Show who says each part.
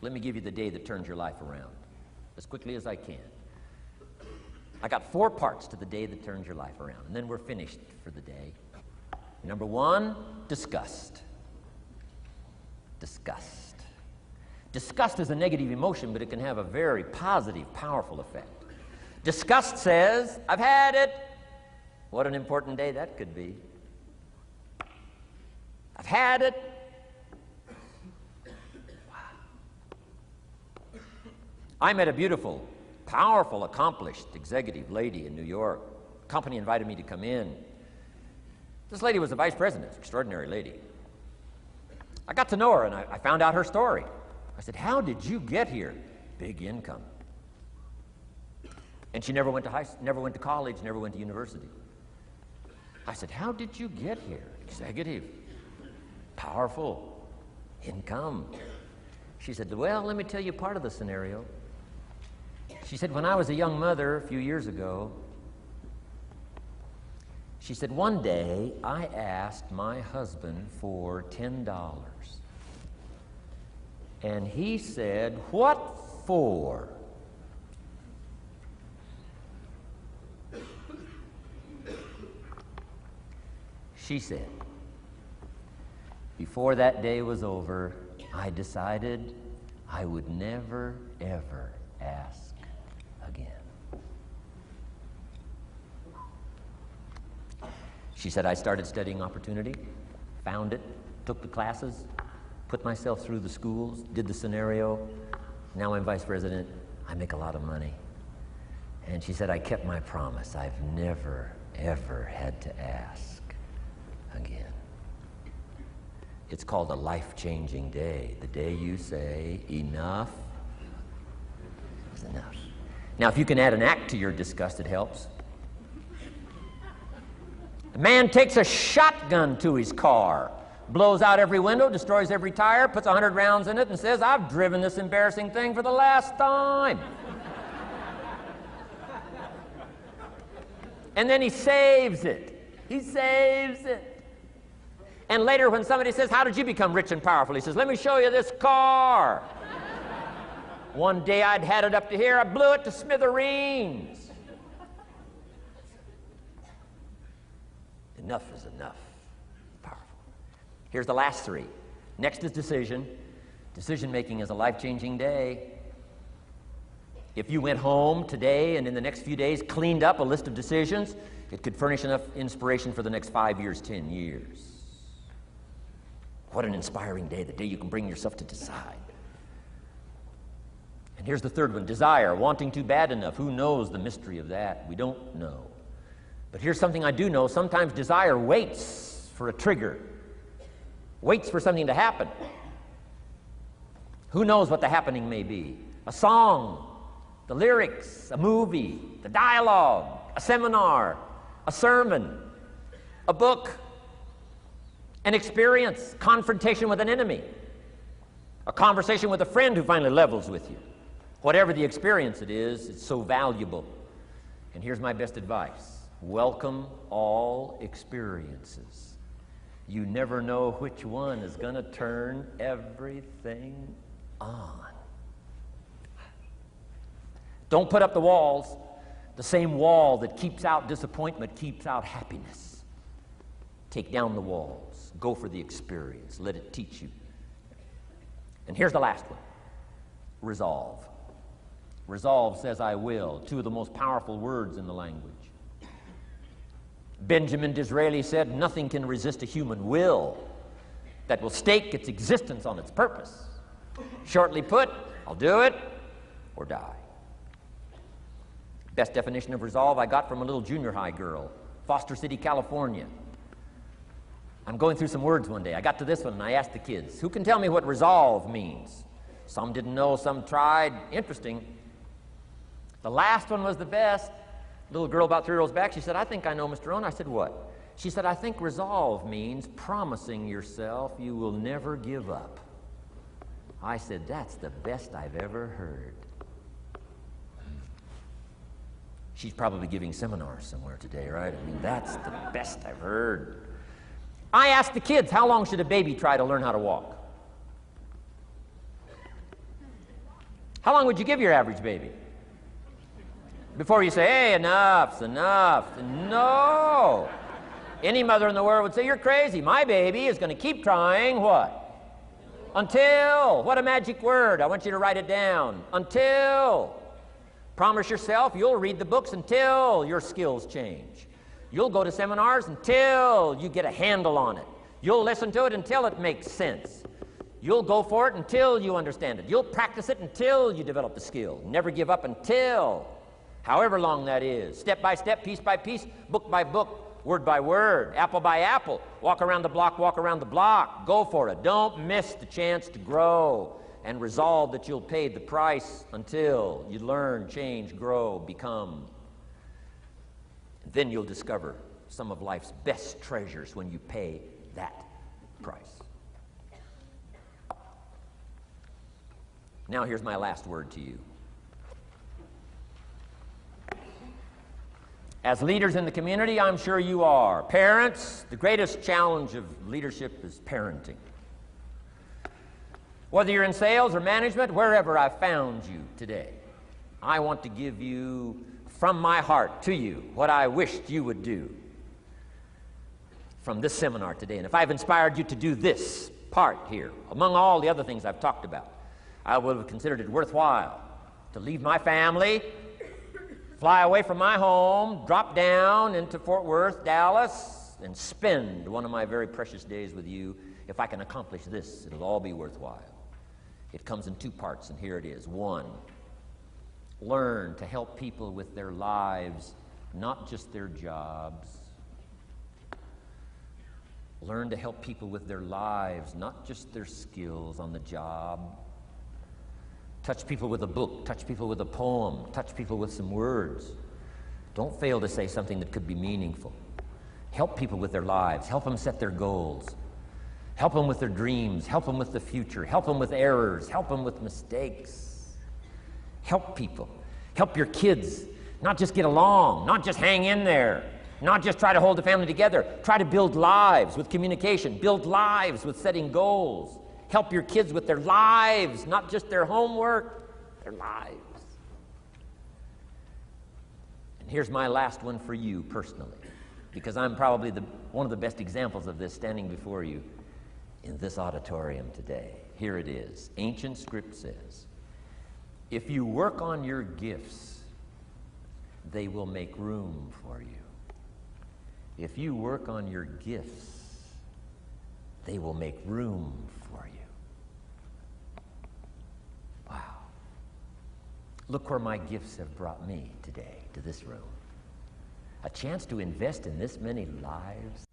Speaker 1: Let me give you the day that turns your life around as quickly as I can. I got 4 parts to the day that turns your life around, and then we're finished for the day. Number 1, disgust. Disgust. Disgust is a negative emotion, but it can have a very positive, powerful effect. Disgust says, I've had it. What an important day that could be. I've had it. Wow. I met a beautiful, powerful, accomplished executive lady in New York. The company invited me to come in. This lady was the vice president, extraordinary lady. I got to know her, and I found out her story. I said, how did you get here? Big income. And she never went to college, never went to university. I said, how did you get here? Executive, powerful, income. She said, well, let me tell you part of the scenario. She said, when I was a young mother a few years ago, she said, one day I asked my husband for $10. And he said, what for? She said, before that day was over, I decided I would never, ever ask again. She said, I started studying opportunity, found it, took the classes, put myself through the schools, did the scenario. Now I'm vice president. I make a lot of money. And she said, I kept my promise. I've never, ever had to ask again. It's called a life-changing day. The day you say, enough is enough. Now, if you can add an act to your disgust, it helps. A man takes a shotgun to his car, blows out every window, destroys every tire, puts 100 rounds in it, and says, I've driven this embarrassing thing for the last time. And then he saves it. He saves it. And later when somebody says, how did you become rich and powerful? He says, let me show you this car. One day I'd had it up to here, I blew it to smithereens. Enough is enough. Powerful. Here's the last 3. Next is decision. Decision making is a life-changing day. If you went home today and in the next few days cleaned up a list of decisions, it could furnish enough inspiration for the next 5 years, 10 years. What an inspiring day, the day you can bring yourself to decide. And here's the 3rd one, desire, wanting to bad enough. Who knows the mystery of that? We don't know. But here's something I do know. Sometimes desire waits for a trigger, waits for something to happen. Who knows what the happening may be? A song, the lyrics, a movie, the dialogue, a seminar, a sermon, a book, an experience, confrontation with an enemy, a conversation with a friend who finally levels with you. Whatever the experience it is, it's so valuable. And here's my best advice. Welcome all experiences. You never know which one is going to turn everything on. Don't put up the walls. The same wall that keeps out disappointment keeps out happiness. Take down the walls. Go for the experience. Let it teach you. And here's the last one. Resolve. Resolve says I will. 2 of the most powerful words in the language. Benjamin Disraeli said, nothing can resist a human will that will stake its existence on its purpose. Shortly put, I'll do it or die. Best definition of resolve I got from a little junior high girl, Foster City, California. I'm going through some words one day. I got to this one and I asked the kids, who can tell me what resolve means? Some didn't know, some tried. Interesting. The last one was the best. Little girl about 3 rows back, she said, I think I know, Mr. Rohn. I said, what? She said, I think resolve means promising yourself you will never give up. I said, that's the best I've ever heard. She's probably giving seminars somewhere today, right? I mean, that's the best I've heard. I asked the kids, how long should a baby try to learn how to walk? How long would you give your average baby? Before you say, hey, enough's enough. No. Any mother in the world would say, you're crazy. My baby is going to keep trying what? Until. What a magic word. I want you to write it down. Until. Promise yourself you'll read the books until your skills change. You'll go to seminars until you get a handle on it. You'll listen to it until it makes sense. You'll go for it until you understand it. You'll practice it until you develop the skill. Never give up until, however long that is. Step by step, piece by piece, book by book, word by word, apple by apple. Walk around the block, walk around the block. Go for it. Don't miss the chance to grow, and resolve that you'll pay the price until you learn, change, grow, become. Then you'll discover some of life's best treasures when you pay that price. Now here's my last word to you. As leaders in the community, I'm sure you are. Parents, the greatest challenge of leadership is parenting. Whether you're in sales or management, wherever I've found you today, I want to give you, from my heart to you, what I wished you would do from this seminar today. And if I've inspired you to do this part here, among all the other things I've talked about, I would have considered it worthwhile to leave my family, fly away from my home, drop down into Fort Worth, Dallas, and spend one of my very precious days with you. If I can accomplish this, it'll all be worthwhile. It comes in two parts, and here it is. One, learn to help people with their lives, not just their jobs. Learn to help people with their lives, not just their skills on the job. Touch people with a book, touch people with a poem, touch people with some words. Don't fail to say something that could be meaningful. Help people with their lives, help them set their goals. Help them with their dreams, help them with the future, help them with errors, help them with mistakes. Help people. Help your kids not just get along, not just hang in there, not just try to hold the family together. Try to build lives with communication, build lives with setting goals. Help your kids with their lives, not just their homework, their lives. And here's my last one for you personally, because I'm probably one of the best examples of this standing before you in this auditorium today. Here it is. Ancient script says, if you work on your gifts, they will make room for you. If you work on your gifts, they will make room for you. Wow. Look where my gifts have brought me today, to this room. A chance to invest in this many lives,